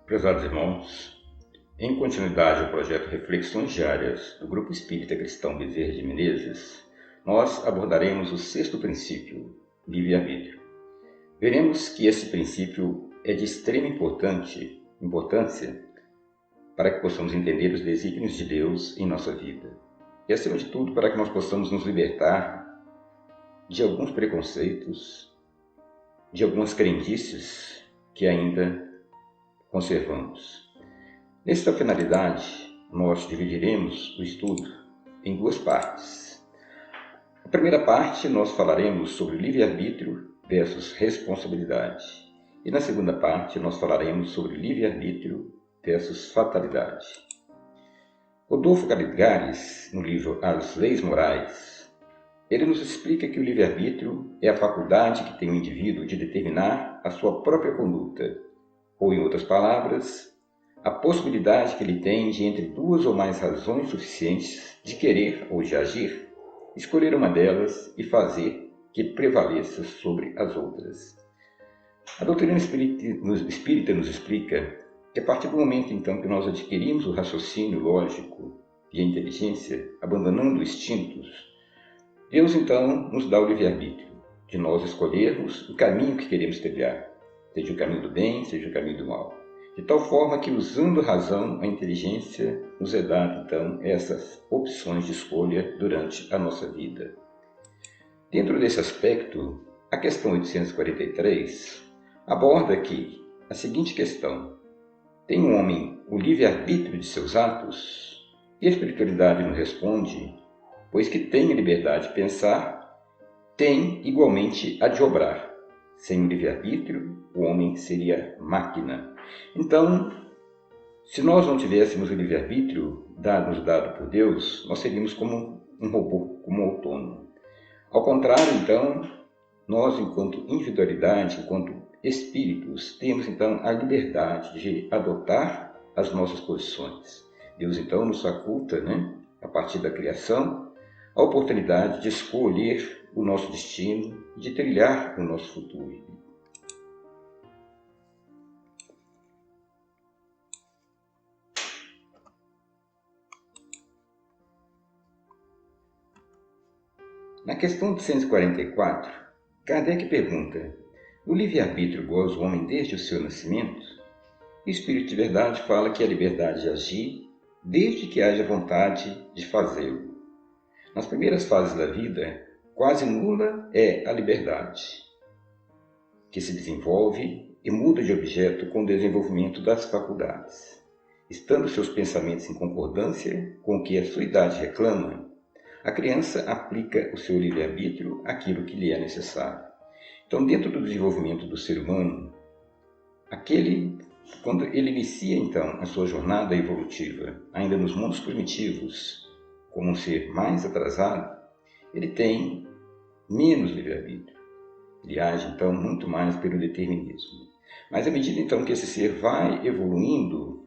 Prezados irmãos, em continuidade ao projeto Reflexões Diárias do Grupo Espírita Cristão Bezerra de Menezes, nós abordaremos o sexto princípio, livre-arbítrio. Veremos que esse princípio é de extrema importância para que possamos entender os desígnios de Deus em nossa vida e, acima de tudo, para que nós possamos nos libertar de alguns preconceitos, de algumas crendices que ainda conservamos. Nesta finalidade, nós dividiremos o estudo em duas partes. Na primeira parte, nós falaremos sobre livre-arbítrio versus responsabilidade. E na segunda parte, nós falaremos sobre livre-arbítrio versus fatalidade. Rodolfo Caligares, no livro As Leis Morais, ele nos explica que o livre-arbítrio é a faculdade que tem o indivíduo de determinar a sua própria conduta, ou, em outras palavras, a possibilidade que ele tem de, entre duas ou mais razões suficientes de querer ou de agir, escolher uma delas e fazer que prevaleça sobre as outras. A doutrina espírita nos explica que, a partir do momento então que nós adquirimos o raciocínio lógico e a inteligência, abandonando instintos, Deus então nos dá o livre-arbítrio de nós escolhermos o caminho que queremos trilhar, seja o caminho do bem, seja o caminho do mal. De tal forma que, usando a razão, a inteligência, nos é dado, então, essas opções de escolha durante a nossa vida. Dentro desse aspecto, a questão 843 aborda aqui a seguinte questão: tem o homem o livre-arbítrio de seus atos? E a espiritualidade nos responde: pois que tem a liberdade de pensar, tem igualmente a de obrar. Sem o livre-arbítrio, o homem seria máquina. Então, se nós não tivéssemos o livre-arbítrio dado por Deus, nós seríamos como um robô, como um autônomo. Ao contrário, então, nós, enquanto individualidade, enquanto espíritos, temos então a liberdade de adotar as nossas posições. Deus então nos faculta, a partir da criação, a oportunidade de escolher o nosso destino, de trilhar o nosso futuro. Na questão 244, Kardec pergunta: o livre-arbítrio goza o homem desde o seu nascimento? O Espírito de Verdade fala que a liberdade de agir desde que haja vontade de fazê-lo. Nas primeiras fases da vida, quase nula é a liberdade, que se desenvolve e muda de objeto com o desenvolvimento das faculdades. Estando seus pensamentos em concordância com o que a sua idade reclama, a criança aplica o seu livre-arbítrio àquilo que lhe é necessário. Então, dentro do desenvolvimento do ser humano, quando ele inicia então a sua jornada evolutiva, ainda nos mundos primitivos, como um ser mais atrasado, ele tem menos livre-arbítrio. Ele age então muito mais pelo determinismo. Mas à medida então que esse ser vai evoluindo,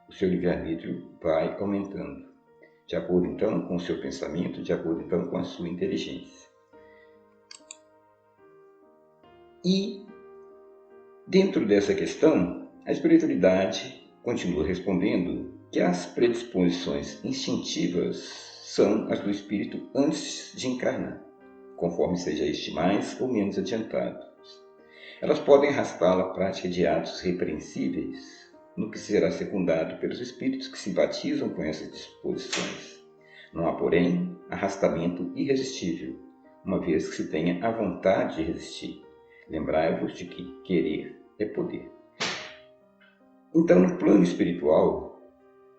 o seu livre-arbítrio vai aumentando, de acordo então com o seu pensamento, de acordo então com a sua inteligência. E, dentro dessa questão, a espiritualidade continua respondendo que as predisposições instintivas são as do espírito antes de encarnar, conforme seja este mais ou menos adiantado. Elas podem arrastá-lo à prática de atos repreensíveis, no que será secundado pelos espíritos que simpatizam com essas disposições. Não há, porém, arrastamento irresistível, uma vez que se tenha a vontade de resistir. Lembrai-vos de que querer é poder. Então, no plano espiritual,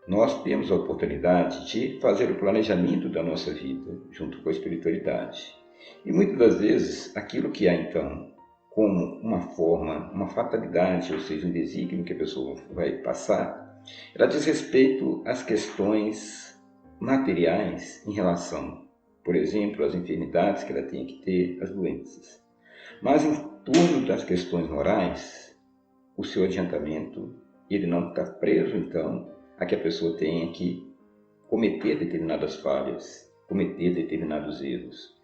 nós temos a oportunidade de fazer o planejamento da nossa vida junto com a espiritualidade. E muitas das vezes, aquilo que há então como uma forma, uma fatalidade, ou seja, um desígnio que a pessoa vai passar, ela diz respeito às questões materiais em relação, por exemplo, às enfermidades que ela tem que ter, as doenças. Mas em torno das questões morais, o seu adiantamento, ele não está preso, então, a que a pessoa tenha que cometer determinadas falhas, cometer determinados erros.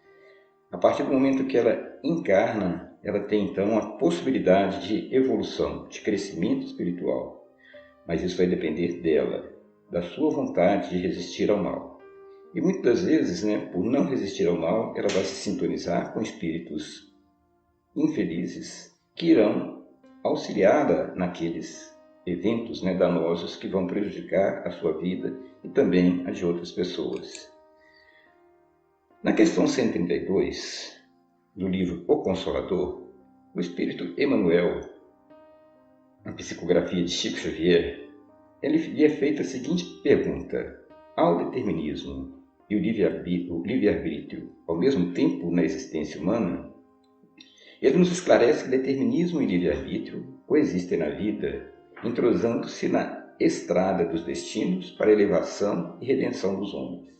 A partir do momento que ela encarna, ela tem então a possibilidade de evolução, de crescimento espiritual. mas isso vai depender dela, da sua vontade de resistir ao mal. E muitas das vezes, por não resistir ao mal, ela vai se sintonizar com espíritos infelizes que irão auxiliá-la naqueles eventos danosos que vão prejudicar a sua vida e também a de outras pessoas. Na questão 132 do livro O Consolador, o Espírito Emmanuel, a psicografia de Chico Xavier, lhe é feita a seguinte pergunta: ao determinismo e o livre-arbítrio ao mesmo tempo na existência humana? Ele nos esclarece que determinismo e livre-arbítrio coexistem na vida, entrosando-se na estrada dos destinos para a elevação e redenção dos homens.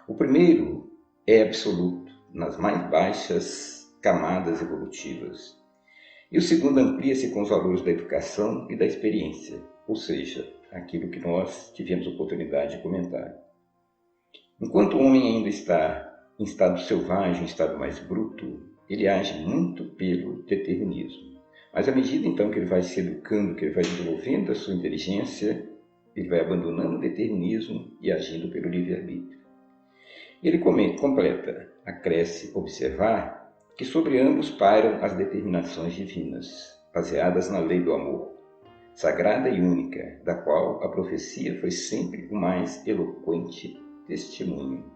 O primeiro é absoluto, nas mais baixas camadas evolutivas. E o segundo amplia-se com os valores da educação e da experiência, ou seja, aquilo que nós tivemos oportunidade de comentar. Enquanto o homem ainda está em estado selvagem, em estado mais bruto, ele age muito pelo determinismo. Mas à medida então que ele vai se educando, que ele vai desenvolvendo a sua inteligência, ele vai abandonando o determinismo e agindo pelo livre-arbítrio. Ele completa: acresce observar que sobre ambos pairam as determinações divinas, baseadas na lei do amor, sagrada e única, da qual a profecia foi sempre o mais eloquente testemunho.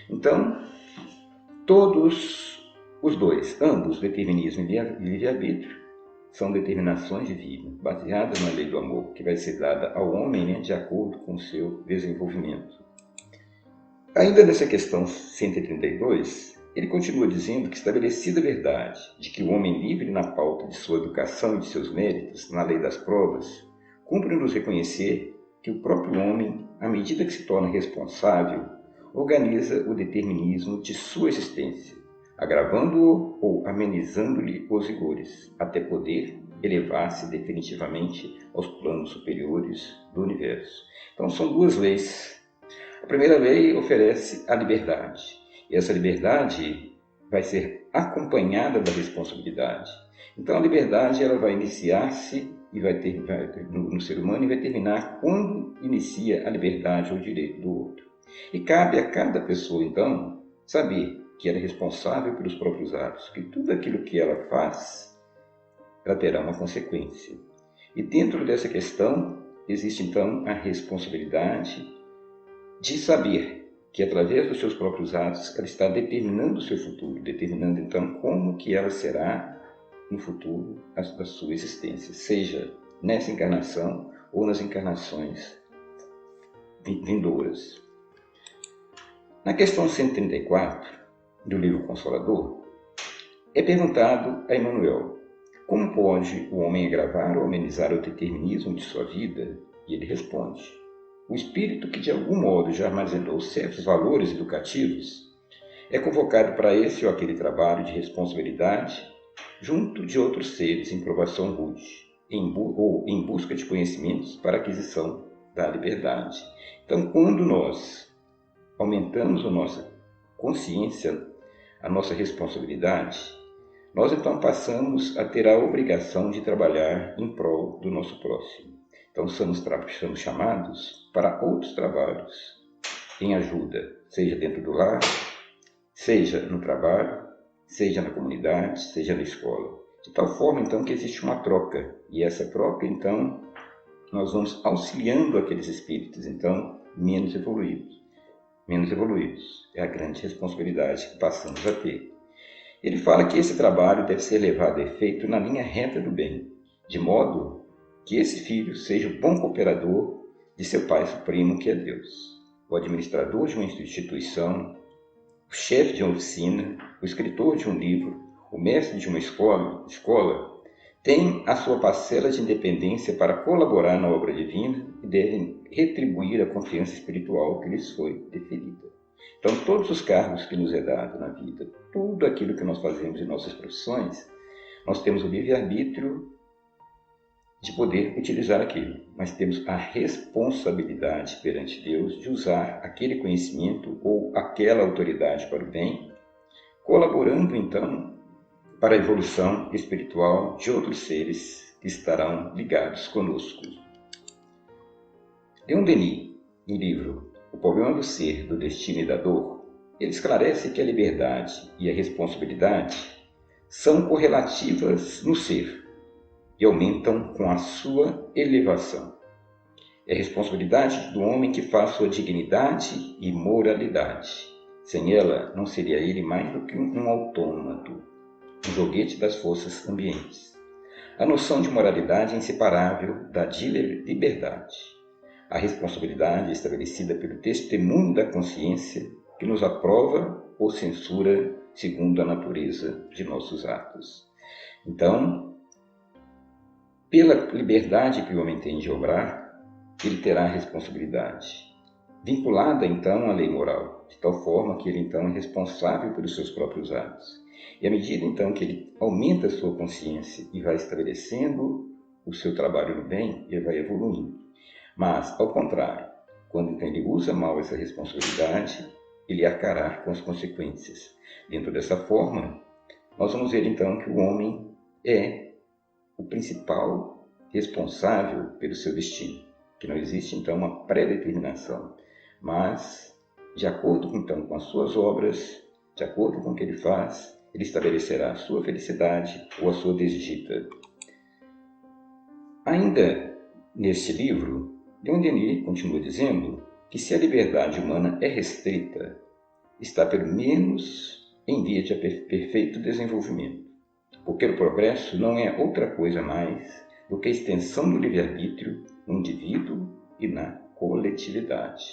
Então, todos os dois, ambos, determinismo e livre-arbítrio, são determinações divinas, baseadas na lei do amor, que vai ser dada ao homem de acordo com o seu desenvolvimento. Ainda nessa questão 132, ele continua dizendo que, estabelecida a verdade de que o homem livre na pauta de sua educação e de seus méritos, na lei das provas, cumpre-nos reconhecer que o próprio homem, à medida que se torna responsável, organiza o determinismo de sua existência, agravando-o ou amenizando-lhe os rigores, até poder elevar-se definitivamente aos planos superiores do universo. Então são duas leis. A primeira lei oferece a liberdade, e essa liberdade vai ser acompanhada da responsabilidade. Então a liberdade ela vai iniciar-se e no ser humano e vai terminar quando inicia a liberdade ou o direito do outro. E cabe a cada pessoa, então, saber que ela é responsável pelos próprios atos, que tudo aquilo que ela faz, ela terá uma consequência. E dentro dessa questão, existe, então, a responsabilidade de saber que, através dos seus próprios atos, ela está determinando o seu futuro, determinando, então, como que ela será no futuro da sua existência, seja nessa encarnação ou nas encarnações vindouras. Na questão 134 do livro Consolador, é perguntado a Emmanuel: como pode o homem agravar ou amenizar o determinismo de sua vida? E ele responde: o espírito que de algum modo já armazenou certos valores educativos é convocado para esse ou aquele trabalho de responsabilidade junto de outros seres em provação rude, ou em busca de conhecimentos para aquisição da liberdade. Então, quando nós aumentamos a nossa consciência, a nossa responsabilidade, nós então passamos a ter a obrigação de trabalhar em prol do nosso próximo. Então, somos chamados para outros trabalhos em ajuda, seja dentro do lar, seja no trabalho, seja na comunidade, seja na escola. De tal forma, então, que existe uma troca. E essa troca, então, nós vamos auxiliando aqueles espíritos, então, menos evoluídos. É a grande responsabilidade que passamos a ter. Ele fala que esse trabalho deve ser levado a efeito na linha reta do bem, de modo que esse filho seja o bom cooperador de seu Pai Supremo, que é Deus, o administrador de uma instituição, o chefe de uma oficina, o escritor de um livro, o mestre de uma escola, tem a sua parcela de independência para colaborar na obra divina e devem retribuir a confiança espiritual que lhes foi deferida. Então, todos os cargos que nos é dado na vida, tudo aquilo que nós fazemos em nossas profissões, nós temos o livre-arbítrio de poder utilizar aquilo, mas temos a responsabilidade perante Deus de usar aquele conhecimento ou aquela autoridade para o bem, colaborando então para a evolução espiritual de outros seres que estarão ligados conosco. Leon Denis, no livro O Problema do Ser, do Destino e da Dor, ele esclarece que a liberdade e a responsabilidade são correlativas no ser e aumentam com a sua elevação. É a responsabilidade do homem que faz sua dignidade e moralidade. Sem ela, não seria ele mais do que um autômato, um joguete das forças ambientes. A noção de moralidade é inseparável da de liberdade. A responsabilidade é estabelecida pelo testemunho da consciência que nos aprova ou censura segundo a natureza de nossos atos. Então, pela liberdade que o homem tem de obrar, ele terá a responsabilidade, vinculada então à lei moral, de tal forma que ele então é responsável pelos seus próprios atos. E à medida então que ele aumenta a sua consciência e vai estabelecendo o seu trabalho no bem, ele vai evoluindo. Mas, ao contrário, quando então ele usa mal essa responsabilidade, ele arcará com as consequências. Dentro dessa forma, nós vamos ver então que o homem é o principal responsável pelo seu destino, que não existe então uma predeterminação, mas de acordo então com as suas obras, de acordo com o que ele faz, ele estabelecerá a sua felicidade ou a sua desdita. Ainda neste livro, Leon Denis continua dizendo que se a liberdade humana é restrita, está pelo menos em via de perfeito desenvolvimento, porque o progresso não é outra coisa mais do que a extensão do livre-arbítrio no indivíduo e na coletividade.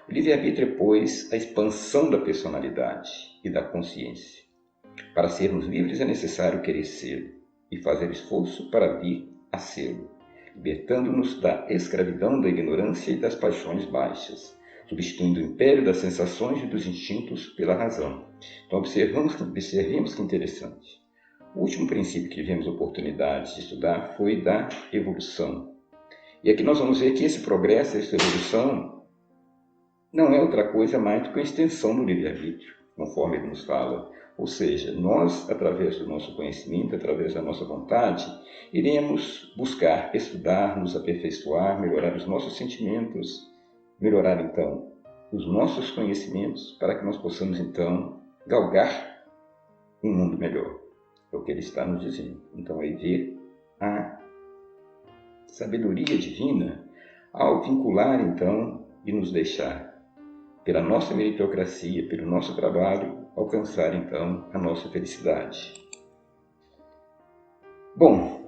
O livre-arbítrio é, pois, a expansão da personalidade e da consciência. Para sermos livres é necessário querer ser e fazer esforço para vir a ser, libertando-nos da escravidão da ignorância e das paixões baixas, substituindo o império das sensações e dos instintos pela razão. Então observemos que interessante. O último princípio que tivemos oportunidade de estudar foi da evolução. E aqui nós vamos ver que esse progresso, essa evolução, não é outra coisa mais do que a extensão do livre-arbítrio, conforme ele nos fala. Ou seja, nós, através do nosso conhecimento, através da nossa vontade, iremos buscar estudar, nos aperfeiçoar, melhorar os nossos sentimentos, melhorar, então, os nossos conhecimentos, para que nós possamos, então, galgar um mundo melhor. É o que ele está nos dizendo. Então, aí ver a sabedoria divina ao vincular, então, e nos deixar, pela nossa meritocracia, pelo nosso trabalho, alcançar, então, a nossa felicidade. Bom,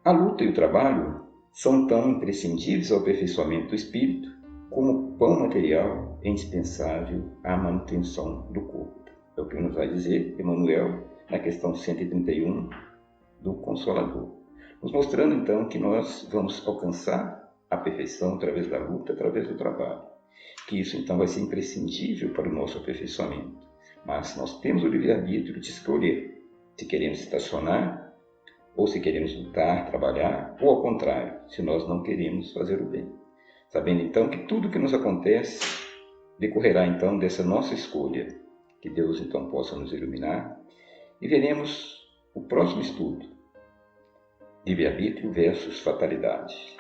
a luta e o trabalho são tão imprescindíveis ao aperfeiçoamento do espírito como o pão material é indispensável à manutenção do corpo. É o que nos vai dizer Emmanuel na questão 131 do Consolador, nos mostrando então que nós vamos alcançar a perfeição através da luta, através do trabalho, que isso então vai ser imprescindível para o nosso aperfeiçoamento. Mas nós temos o livre-arbítrio de escolher se queremos estacionar ou se queremos lutar, trabalhar, ou ao contrário, se nós não queremos fazer o bem. Sabendo então que tudo que nos acontece decorrerá então dessa nossa escolha, que Deus então possa nos iluminar, e veremos o próximo estudo, livre-arbítrio versus fatalidade.